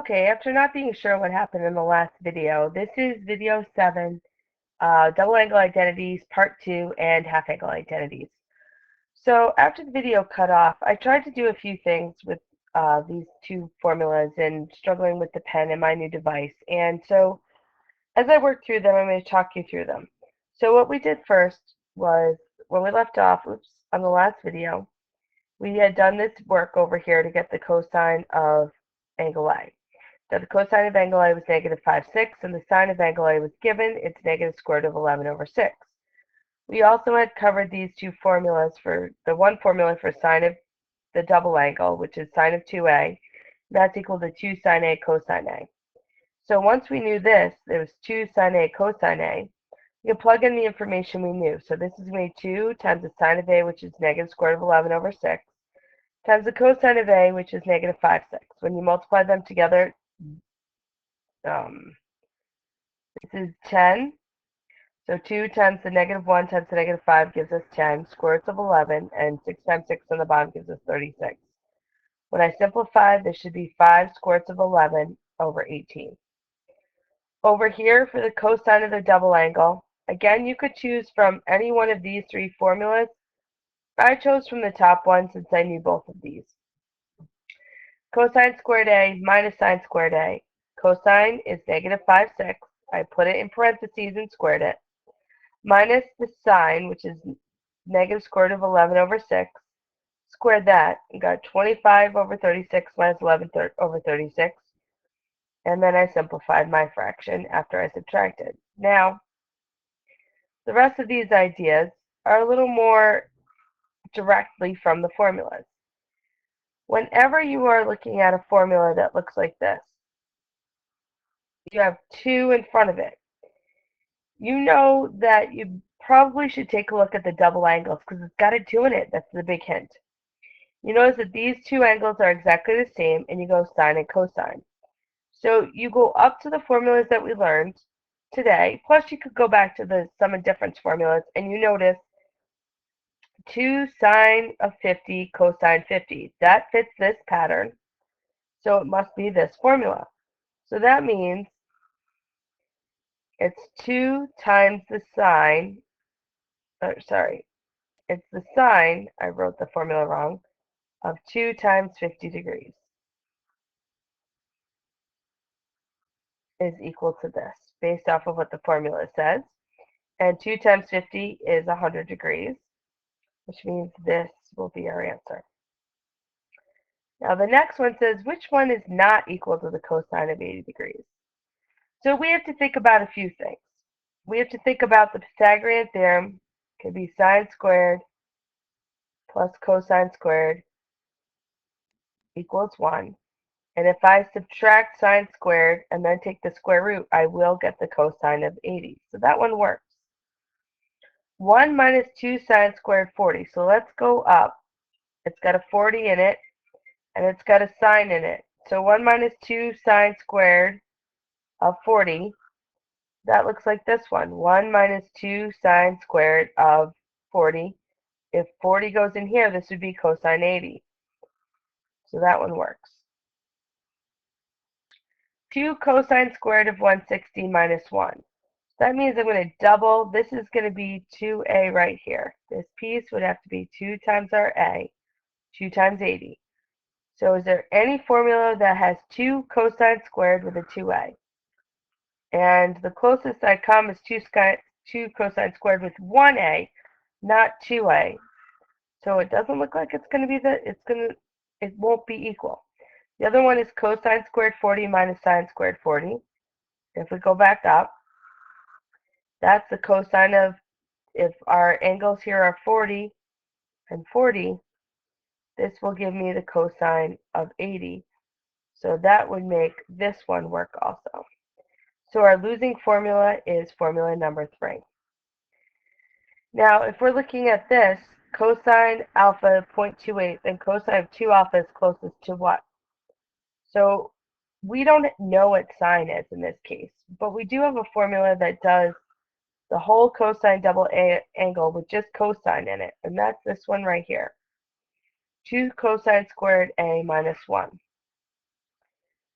Okay, after not being sure what happened in the last video, this is video 7, double angle identities, part 2, and half angle identities. So after the video cut off, I tried to do a few things with these two formulas and struggling with the pen and my new device. And so as I work through them, I'm going to talk you through them. So what we did first was, when we left off, on the last video, we had done this work over here to get the cosine of angle A. That the cosine of angle A was negative 5, 6, and the sine of angle A was given. It's negative square root of 11 over 6. We also had covered these two formulas for the one formula for sine of the double angle, which is sine of 2a. That's equal to 2 sine A cosine A. So once we knew this, there was 2 sine A cosine A, you can plug in the information we knew. So this is going to be 2 times the sine of A, which is negative square root of 11 over 6, times the cosine of A, which is negative 5, 6. When you multiply them together, this is 10. So 2 times the negative 1 times the negative 5 gives us 10, square roots of 11, and 6 times 6 on the bottom gives us 36. When I simplify, this should be 5 square roots of 11 over 18. Over here for the cosine of the double angle, again, you could choose from any one of these three formulas. I chose from the top one since I knew both of these. Cosine squared A minus sine squared A. Cosine is negative 5, 6. I put it in parentheses and squared it. Minus the sine, which is negative square root of 11 over 6. Squared that and got 25 over 36 minus 11 over 36. And then I simplified my fraction after I subtracted. Now, the rest of these ideas are a little more directly from the formulas. Whenever you are looking at a formula that looks like this, you have 2 in front of it. You know that you probably should take a look at the double angles because it's got a 2 in it. That's the big hint. You notice that these two angles are exactly the same, and you go sine and cosine. So you go up to the formulas that we learned today, plus you could go back to the sum and difference formulas, and you notice 2 sine of 50 cosine 50. That fits this pattern, so it must be this formula. So that means it's 2 times the sine, it's the sine, I wrote the formula wrong, of 2 times 50 degrees is equal to this, based off of what the formula says. And 2 times 50 is 100 degrees, which means this will be our answer. Now the next one says, which one is not equal to the cosine of 80 degrees? So we have to think about a few things. We have to think about the Pythagorean theorem. It could be sine squared plus cosine squared equals 1. And if I subtract sine squared and then take the square root, I will get the cosine of 80. So that one works. 1 minus 2 sine squared 40. So let's go up. It's got a 40 in it, and it's got a sine in it. So 1 minus 2 sine squared of 40, that looks like this one. 1 minus 2 sine squared of 40. If 40 goes in here, this would be cosine 80. So that one works. 2 cosine squared of 160 minus 1. That means I'm going to double. This is going to be 2a right here. This piece would have to be 2 times our a, 2 times 80. So is there any formula that has 2 cosine squared with a 2a? And the closest I come is 2 cosine squared with 1a, not 2a. So it doesn't look like it's going to be it won't be equal. The other one is cosine squared 40 minus sine squared 40. If we go back up, that's the cosine of, if our angles here are 40 and 40, this will give me the cosine of 80. So that would make this one work also. So our losing formula is formula number 3. Now, if we're looking at this, cosine alpha 0.28, then cosine of 2 alpha is closest to what? So we don't know what sine is in this case, but we do have a formula that does the whole cosine double angle with just cosine in it, and that's this one right here. 2 cosine squared a minus 1.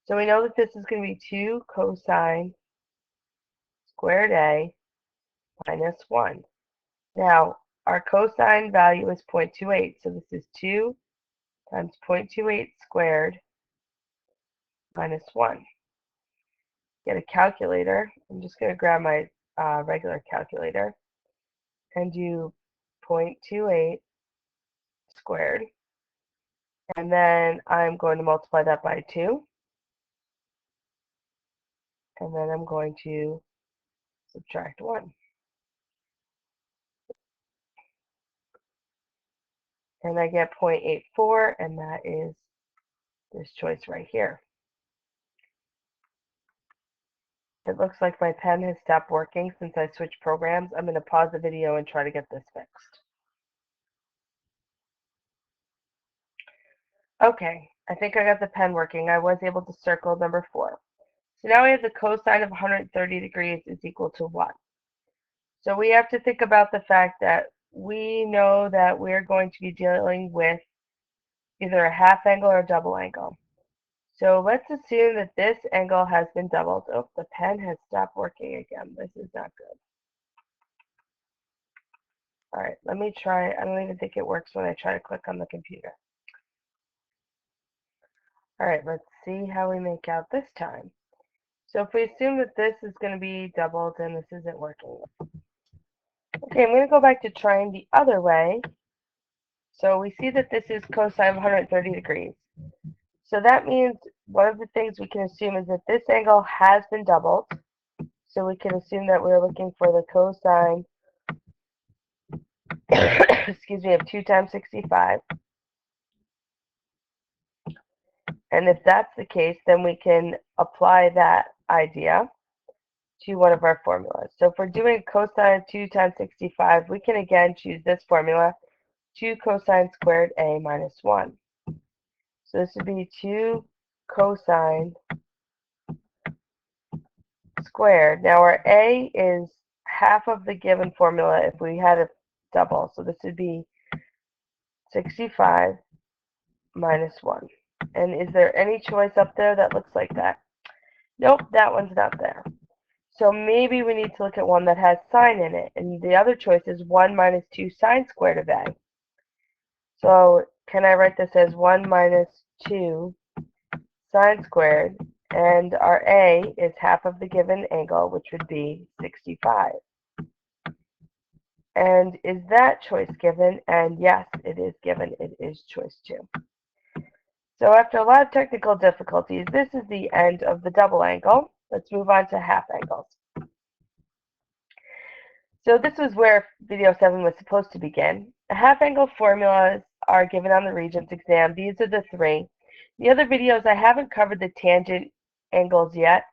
So we know that this is going to be 2 cosine squared A minus 1. Now, our cosine value is 0.28, so this is 2 times 0.28 squared minus 1. Get a calculator. I'm just going to grab my regular calculator and do 0.28 squared. And then I'm going to multiply that by 2. And then I'm going to subtract 1. And I get 0.84, and that is this choice right here. It looks like my pen has stopped working since I switched programs. I'm going to pause the video and try to get this fixed. Okay, I think I got the pen working. I was able to circle number 4. So now we have the cosine of 130 degrees is equal to 1. So we have to think about the fact that we know that we're going to be dealing with either a half angle or a double angle. So let's assume that this angle has been doubled. Oh, the pen has stopped working again. This is not good. All right, let me try. I don't even think it works when I try to click on the computer. All right, let's see how we make out this time. So if we assume that this is going to be doubled and this isn't working. Okay, I'm going to go back to trying the other way. So we see that this is cosine of 130 degrees. So that means one of the things we can assume is that this angle has been doubled. So we can assume that we're looking for the cosine excuse me, of 2 times 65. And if that's the case, then we can apply that idea to one of our formulas. So if we're doing cosine of 2 times 65, we can again choose this formula, 2 cosine squared A minus 1. So this would be 2 cosine squared. Now our A is half of the given formula if we had a double. So this would be 65 minus 1. And is there any choice up there that looks like that? Nope, that one's not there. So maybe we need to look at one that has sine in it. And the other choice is 1 minus 2 sine squared of A. So can I write this as 1 minus 2 sine squared? And our A is half of the given angle, which would be 65. And is that choice given? And yes, it is given. It is choice 2. So after a lot of technical difficulties, this is the end of the double angle. Let's move on to half angles. So this was where video 7 was supposed to begin. The half angle formulas are given on the Regents exam. These are the 3. The other videos, I haven't covered the tangent angles yet.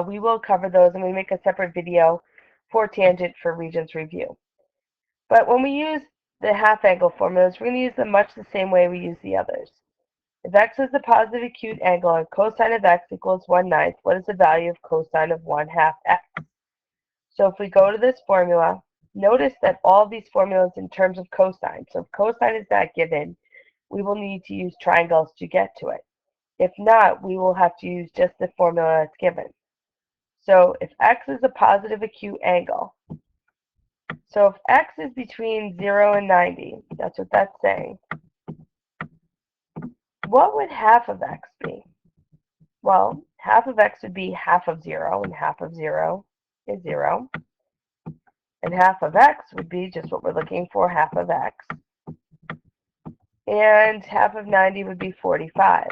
We will cover those, and we make a separate video for tangent for Regents review. But when we use the half angle formulas, we're going to use them much the same way we use the others. If x is the positive acute angle and cosine of x equals 1/9, what is the value of cosine of 1/2 x? So if we go to this formula, notice that all these formulas in terms of cosine. So if cosine is not given, we will need to use triangles to get to it. If not, we will have to use just the formula that's given. So if x is a positive acute angle, so if x is between 0 and 90, that's what that's saying, what would half of x be? Well, half of x would be half of 0, and half of 0 is 0. And half of x would be just what we're looking for, half of x. And half of 90 would be 45.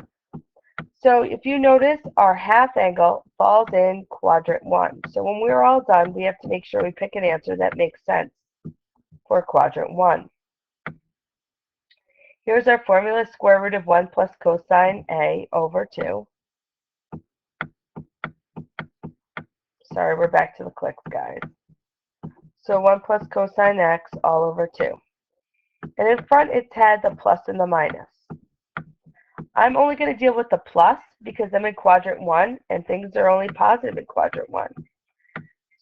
So if you notice, our half angle falls in quadrant 1. So when we're all done, we have to make sure we pick an answer that makes sense for quadrant 1. Here's our formula, square root of 1 plus cosine A over 2. Sorry, we're back to the clicks, guys. So 1 plus cosine x all over 2. And in front, it's had the plus and the minus. I'm only going to deal with the plus because I'm in quadrant 1, and things are only positive in quadrant 1.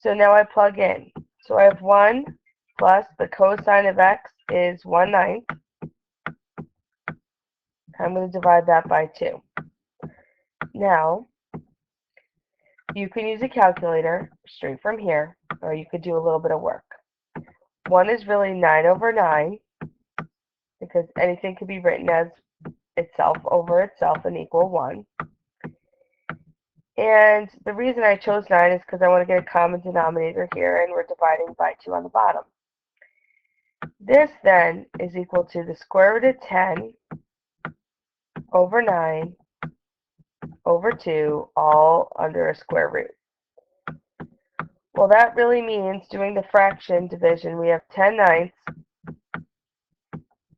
So now I plug in. So I have 1 plus the cosine of x is 1/9. I'm going to divide that by 2. Now, you can use a calculator straight from here, or you could do a little bit of work. 1 is really 9 over 9, because anything could be written as itself over itself and equal 1. And the reason I chose 9 is because I want to get a common denominator here, and we're dividing by 2 on the bottom. This then is equal to the square root of 10 over 9 over 2, all under a square root. Well, that really means doing the fraction division. We have 10 ninths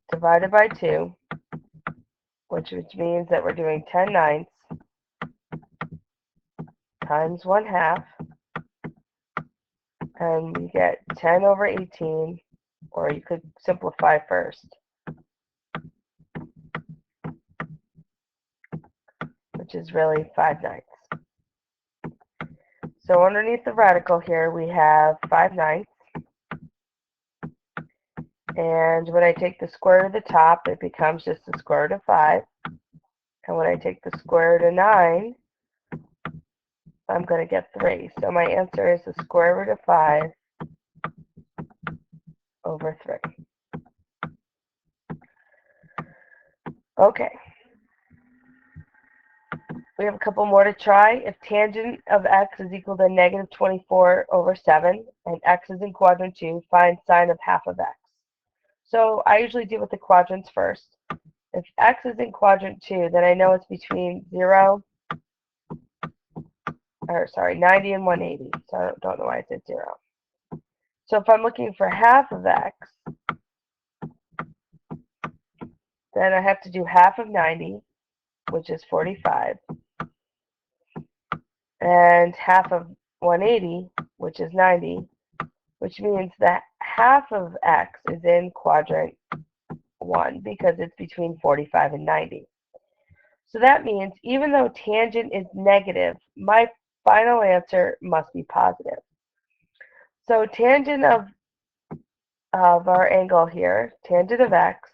divided by 2, which means that we're doing 10 ninths times 1/2, and we get 10 over 18, or you could simplify first, which is really 5 ninths. So underneath the radical here, we have 5 ninths. And when I take the square root of the top, it becomes just the square root of 5. And when I take the square root of 9, I'm going to get 3. So my answer is the square root of 5 over 3. Okay. We have a couple more to try. If tangent of x is equal to negative 24 over 7, and x is in quadrant 2, find sine of half of x. So I usually deal with the quadrants first. If x is in quadrant 2, then I know it's between 90 and 180. So I don't know why I said 0. So if I'm looking for half of x, then I have to do half of 90, which is 45, and half of 180, which is 90, which means that half of x is in quadrant 1 because it's between 45 and 90. So that means even though tangent is negative, my final answer must be positive. So tangent of our angle here, tangent of x,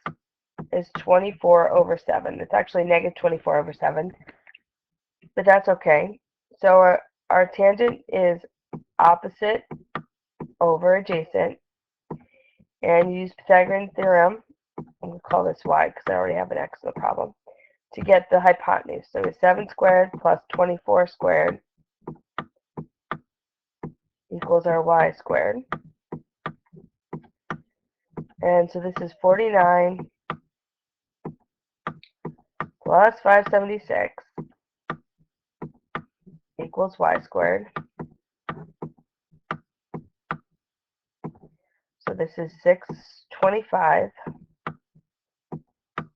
is 24 over 7. It's actually negative 24 over 7, but that's okay. So our tangent is opposite over adjacent, and you use Pythagorean theorem, I'm going to call this y because I already have an x in the problem, to get the hypotenuse. So it's 7 squared plus 24 squared equals our y squared. And so this is 49 plus 576 equals y squared. So this is 625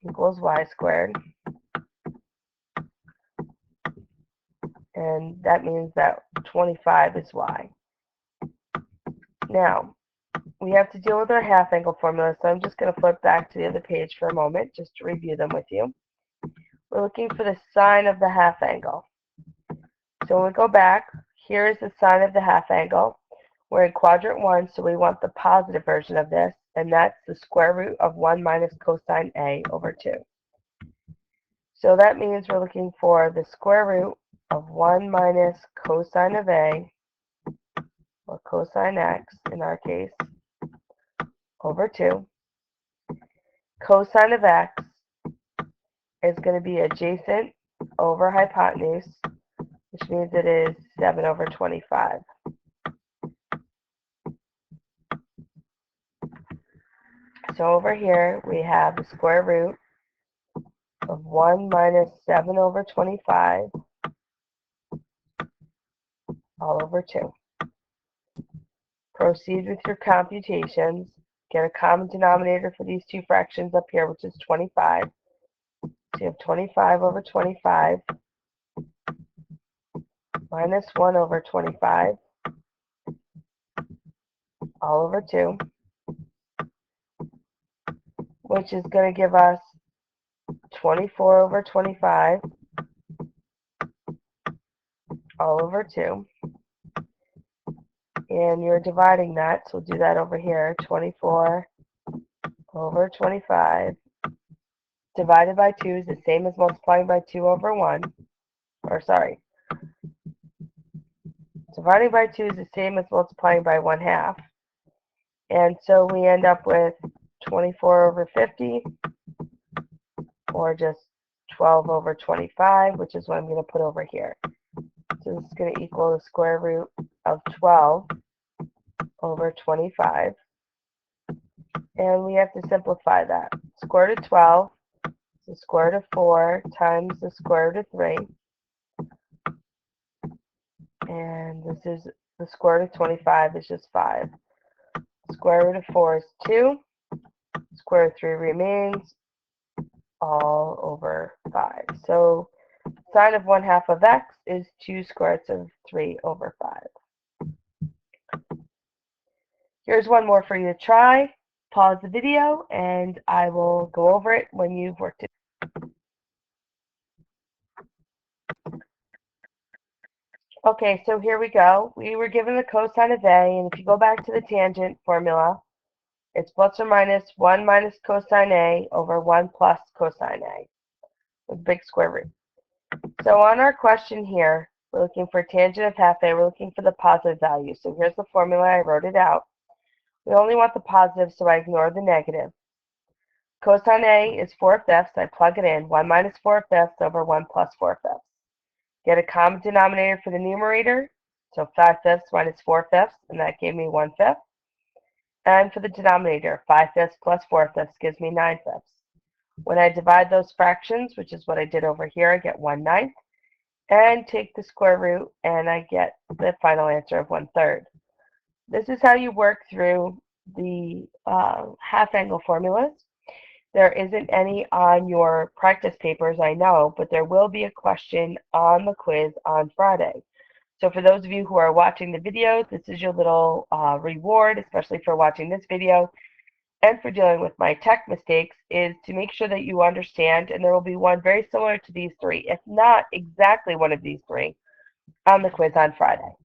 equals y squared. And that means that 25 is y. Now, we have to deal with our half angle formula, so I'm just going to flip back to the other page for a moment just to review them with you. We're looking for the sine of the half angle. So when we go back, here is the sine of the half angle. We're in quadrant 1, so we want the positive version of this, and that's the square root of 1 minus cosine A over 2. So that means we're looking for the square root of 1 minus cosine of A, or cosine x in our case, over 2. Cosine of x is going to be adjacent over hypotenuse, which means it is 7 over 25. So over here we have the square root of 1 minus 7 over 25 all over 2. Proceed with your computations. Get a common denominator for these two fractions up here, which is 25. So you have 25 over 25 minus 1 over 25 all over 2, which is going to give us 24 over 25 all over 2. And you're dividing that, so we'll do that over here. 24 over 25 divided by 2 is the same as multiplying by 2 over 1. or sorry, dividing by 2 is the same as multiplying by 1/2. And so we end up with 24 over 50, or just 12 over 25, which is what I'm going to put over here. So this is going to equal the square root of 12 over 25. And we have to simplify that. Square root of 12 is the square root of 4 times the square root of 3. And this is the square root of 25 is just 5. Square root of 4 is 2. Square root of 3 remains, all over 5. So sine of 1/2 of x is 2 square roots of 3 over 5. Here's one more for you to try. Pause the video and I will go over it when you've worked it. Okay, so here we go. We were given the cosine of A, and if you go back to the tangent formula, it's plus or minus 1 minus cosine A over 1 plus cosine A with big square root. So on our question here, we're looking for tangent of half A. We're looking for the positive value. So here's the formula. I wrote it out. We only want the positive, so I ignore the negative. Cosine A is 4/5. I plug it in. 1 minus 4/5 over 1 plus 4/5. Get a common denominator for the numerator. So 5/5 minus 4/5, and that gave me 1/5. And for the denominator, 5/5 plus 4/5 gives me 9/5. When I divide those fractions, which is what I did over here, I get 1/9. And take the square root, and I get the final answer of 1/3. This is how you work through the half angle formulas. There isn't any on your practice papers, I know, but there will be a question on the quiz on Friday. So for those of you who are watching the videos, this is your little reward, especially for watching this video and for dealing with my tech mistakes, is to make sure that you understand, and there will be one very similar to these three, if not exactly one of these three, on the quiz on Friday.